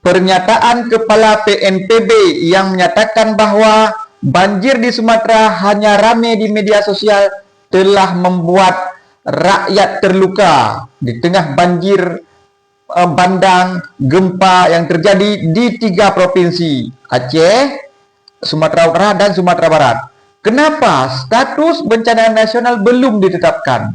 Pernyataan Kepala PNPB yang menyatakan bahwa banjir di Sumatera hanya ramai di media sosial telah membuat rakyat terluka di tengah banjir bandang gempa yang terjadi di 3 provinsi, Aceh, Sumatera Utara, dan Sumatera Barat. Kenapa status bencana nasional belum ditetapkan?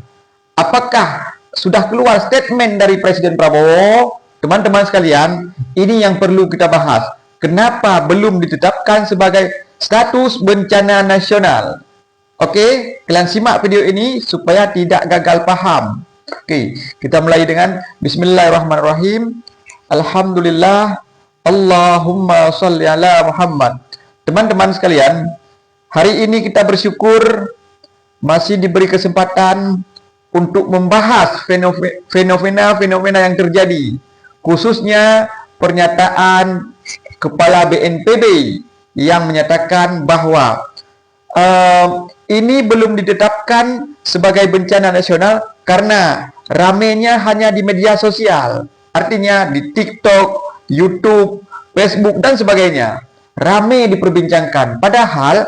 Apakah sudah keluar statement dari Presiden Prabowo? Teman-teman sekalian, ini yang perlu kita bahas. Kenapa belum ditetapkan sebagai status bencana nasional? Oke, kalian simak video ini supaya tidak gagal paham. Oke, kita mulai dengan Bismillahirrahmanirrahim. Alhamdulillah, Allahumma sholli ala Muhammad. Teman-teman sekalian, hari ini kita bersyukur masih diberi kesempatan untuk membahas fenomena-fenomena yang terjadi, khususnya pernyataan Kepala BNPB yang menyatakan bahwa ini belum ditetapkan sebagai bencana nasional karena ramenya hanya di media sosial, artinya di TikTok, YouTube, Facebook, dan sebagainya. Rame diperbincangkan, padahal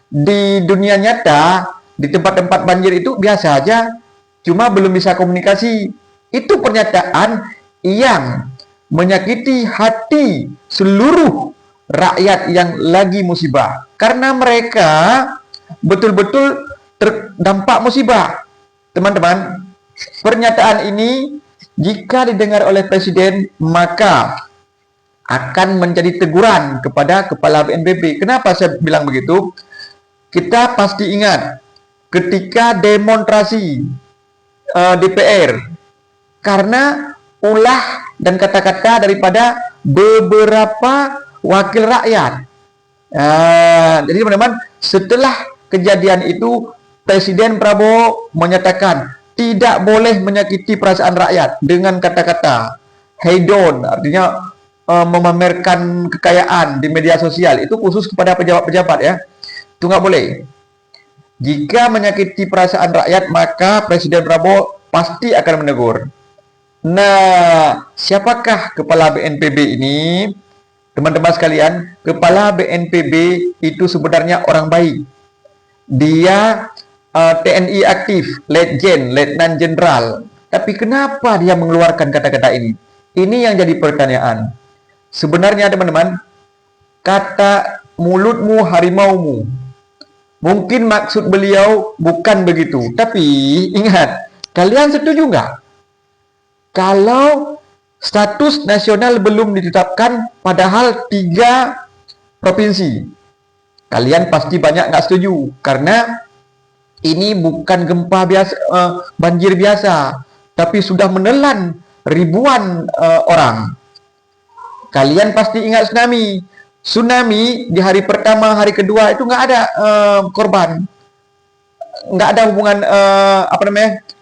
di dunia nyata, di tempat-tempat banjir itu biasa aja, cuma belum bisa komunikasi. Itu pernyataan yang menyakiti hati seluruh rakyat yang lagi musibah, karena mereka betul-betul terdampak musibah. Teman-teman, pernyataan ini jika didengar oleh Presiden, maka akan menjadi teguran kepada Kepala BNPB. Kenapa saya bilang begitu? Kita pasti ingat ketika demonstrasi DPR, karena ulah dan kata-kata daripada beberapa wakil rakyat. Jadi teman-teman, setelah kejadian itu Presiden Prabowo menyatakan tidak boleh menyakiti perasaan rakyat dengan kata-kata hedon, artinya memamerkan kekayaan di media sosial. Itu khusus kepada pejabat-pejabat ya, itu nggak boleh. Jika menyakiti perasaan rakyat, maka Presiden Prabowo pasti akan menegur. Nah, siapakah Kepala BNPB ini? Teman-teman sekalian, Kepala BNPB itu sebenarnya orang baik. Dia TNI aktif, Letnan Jenderal. Tapi kenapa dia mengeluarkan kata-kata ini? Ini yang jadi pertanyaan. Sebenarnya teman-teman, kata mulutmu harimaumu. Mungkin maksud beliau bukan begitu. Tapi ingat, kalian setuju nggak? Kalau status nasional belum ditetapkan padahal 3 provinsi. Kalian pasti banyak nggak setuju. Karena ini bukan gempa biasa, banjir biasa. Tapi sudah menelan ribuan orang. Kalian pasti ingat tsunami. Tsunami di hari pertama, hari kedua itu nggak ada korban, nggak ada hubungan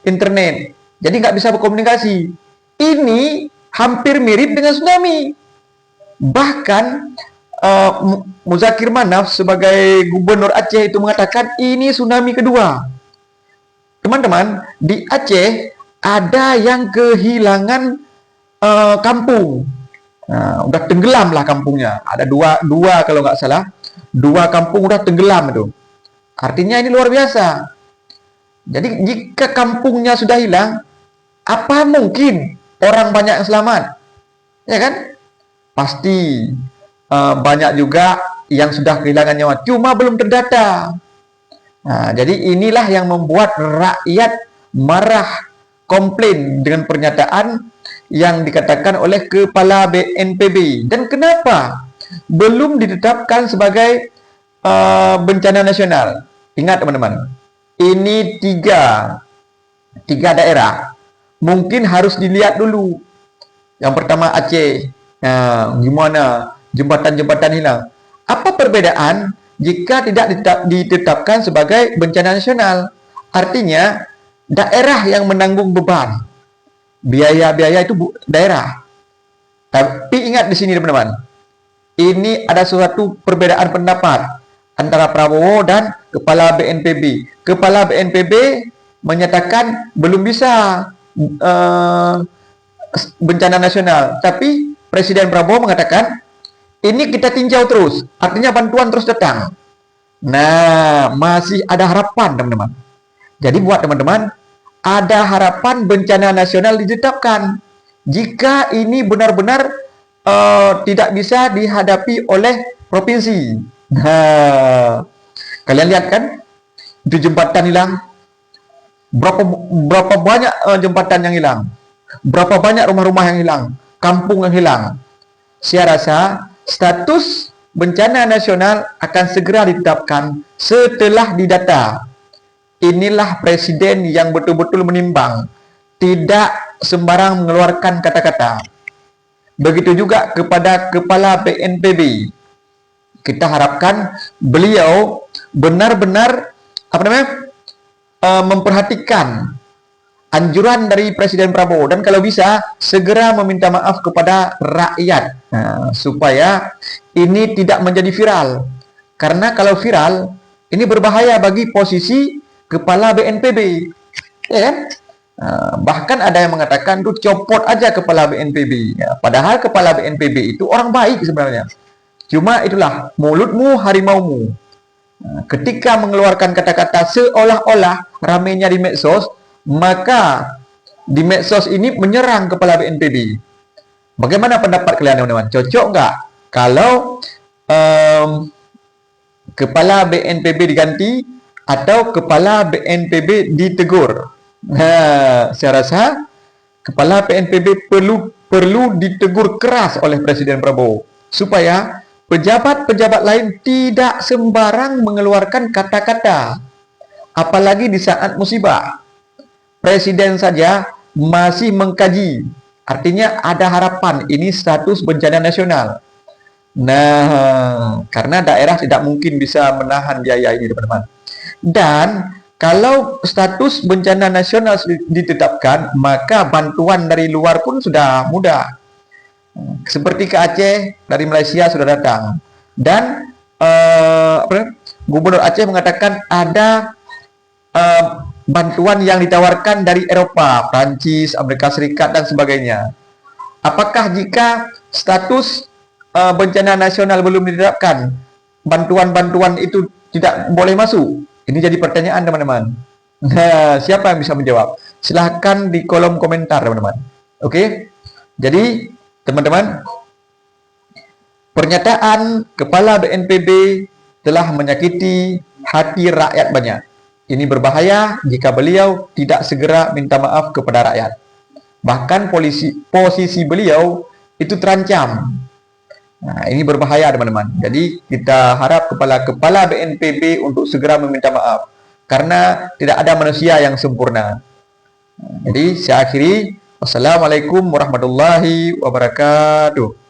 internet, jadi nggak bisa berkomunikasi. Ini hampir mirip dengan tsunami. Bahkan Muzakir Manaf sebagai Gubernur Aceh itu mengatakan ini tsunami kedua. Teman-teman, di Aceh ada yang kehilangan kampung. Nah, udah tenggelam lah kampungnya. Ada dua kalau nggak salah, 2 kampung udah tenggelam itu. Artinya ini luar biasa. Jadi jika kampungnya sudah hilang, apa mungkin orang banyak yang selamat? Ya kan? Pasti banyak juga yang sudah kehilangan nyawa, cuma belum terdata. Nah, jadi inilah yang membuat rakyat marah, komplain dengan pernyataan yang dikatakan oleh Kepala BNPB. Dan kenapa belum ditetapkan sebagai bencana nasional? Ingat teman-teman, ini tiga daerah. Mungkin harus dilihat dulu. Yang pertama Aceh. Gimana jembatan-jembatan hilang? Apa perbedaan jika tidak ditetapkan sebagai bencana nasional? Artinya daerah yang menanggung beban. Biaya-biaya itu daerah. Tapi ingat di sini teman-teman, ini ada suatu perbedaan pendapat antara Prabowo dan Kepala BNPB. Kepala BNPB menyatakan belum bisa bencana nasional, tapi Presiden Prabowo mengatakan, ini kita tinjau terus, artinya bantuan terus datang. Nah, masih ada harapan teman-teman. Jadi buat teman-teman, ada harapan bencana nasional ditetapkan. Jika ini benar-benar tidak bisa dihadapi oleh provinsi. Nah, kalian lihat kan, itu jembatan hilang. Berapa banyak jembatan yang hilang? Berapa banyak rumah-rumah yang hilang? Kampung yang hilang? Saya rasa status bencana nasional akan segera ditetapkan setelah didata. Inilah presiden yang betul-betul menimbang, tidak sembarang mengeluarkan kata-kata. Begitu juga kepada Kepala BNPB. Kita harapkan beliau benar-benar memperhatikan anjuran dari Presiden Prabowo dan kalau bisa segera meminta maaf kepada rakyat supaya ini tidak menjadi viral. Karena kalau viral ini berbahaya bagi posisi Kepala BNPB, ya kan? Bahkan ada yang mengatakan tuh copot aja Kepala BNPB. Ya, padahal Kepala BNPB itu orang baik sebenarnya. Cuma itulah mulutmu harimaumu. Ketika mengeluarkan kata-kata seolah-olah ramainya di medsos, maka di medsos ini menyerang Kepala BNPB. Bagaimana pendapat kalian teman-teman? Cocok nggak kalau Kepala BNPB diganti atau Kepala BNPB ditegur? Nah, saya rasa Kepala BNPB perlu ditegur keras oleh Presiden Prabowo supaya pejabat-pejabat lain tidak sembarang mengeluarkan kata-kata, apalagi di saat musibah. Presiden saja masih mengkaji, artinya ada harapan ini status bencana nasional. Nah, karena daerah tidak mungkin bisa menahan biaya ini, teman-teman. Dan kalau status bencana nasional ditetapkan, maka bantuan dari luar pun sudah mudah. Seperti ke Aceh, dari Malaysia sudah datang. Dan Gubernur Aceh mengatakan ada bantuan yang ditawarkan dari Eropa, Prancis, Amerika Serikat, dan sebagainya. Apakah jika status bencana nasional belum ditetapkan, bantuan-bantuan itu tidak boleh masuk? Ini jadi pertanyaan teman-teman. Nah, siapa yang bisa menjawab? Silahkan di kolom komentar teman-teman. Oke? Jadi teman-teman, pernyataan Kepala BNPB telah menyakiti hati rakyat banyak. Ini berbahaya jika beliau tidak segera minta maaf kepada rakyat. Bahkan posisi beliau itu terancam. Nah, ini berbahaya teman-teman. Jadi kita harap kepala BNPB untuk segera meminta maaf. Karena tidak ada manusia yang sempurna. Jadi saya akhiri. Wassalamualaikum warahmatullahi wabarakatuh.